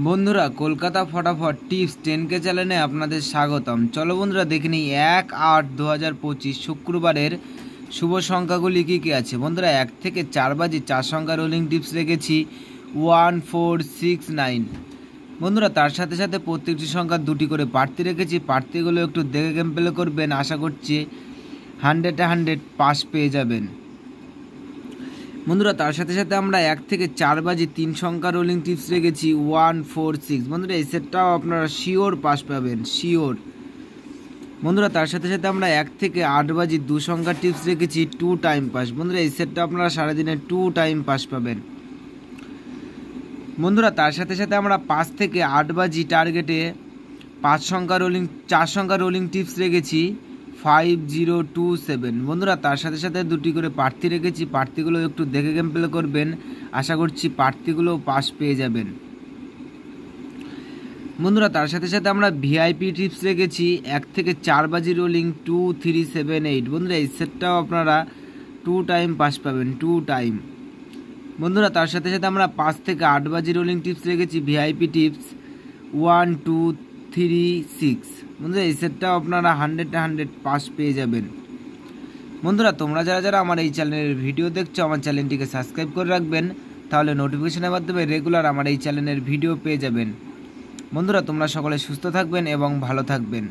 বন্ধুরা কলকাতা ফটাফট tips 10K চ্যানেলে আপনাদের স্বাগতম। চলো বন্ধুরা দেখে নিই 1-8-2025 শুক্রবারের শুভ সংখ্যাগুলি কী কী আছে। বন্ধুরা 1 থেকে 4 বাজে 4 সংখ্যা রোলিং টিপস রেখেছি 1469। বন্ধুরা তার সাথে সাথে প্রত্যেকটি সংখ্যা দুটি করে প্রার্থী রেখেছি। প্রার্থীগুলো একটু দেখে গেম প্লে করবেন, আশা করছি 100 পাস পেয়ে যাবেন। বন্ধুরা তার সাথে সাথে আমরা 1 থেকে 4 বাজে 3 সংখ্যা রোলিং টিপস রেখেছি 146। বন্ধুরা এই সেটটাও আপনারা শিওর পাস পাবেন, শিওর। বন্ধুরা তার সাথে সাথে আমরা 1 থেকে 8 বাজে 2 সংখ্যা টিপস রেখেছি 2 টাইম পাস। বন্ধুরা এই সেটটা আপনারা সারাদিনে 2 টাইম পাস পাবেন। বন্ধুরা তার সাথে সাথে আমরা 5 থেকে 8 বাজি টার্গেটে 4 সংখ্যা রোলিং টিপস রেখেছি 5027। বন্ধুরা তার সাথে সাথে দুটি করে প্রার্থী রেখেছি। প্রার্থীগুলো একটু দেখে গেম প্লে করবেন, আশা করছি প্রার্থীগুলো পাস পেয়ে যাবেন। বন্ধুরা তার সাথে সাথে আমরা ভিআইপি টিপস রেখেছি 1 থেকে 4 বাজি রোলিং 2378। বন্ধুরা এই সেটটাও আপনারা 2 টাইম পাস পাবেন, 2 টাইম। বন্ধুরা তার সাথে সাথে আমরা 5 থেকে 8 বাজি রোলিং টিপস রেখেছি ভিআইপি টিপস 1236। বন্ধুরা এই সেটটাও আপনারা 100 পাস পেয়ে যাবেন। বন্ধুরা তোমরা যারা আমার এই চ্যানেলের ভিডিও দেখছো, আমার চ্যানেলটিকে সাবস্ক্রাইব করে রাখবেন, তাহলে নোটিফিকেশনের মাধ্যমে রেগুলার আমার এই চ্যানেলের ভিডিও পেয়ে যাবেন। বন্ধুরা তোমরা সকলে সুস্থ থাকবেন এবং ভালো থাকবেন।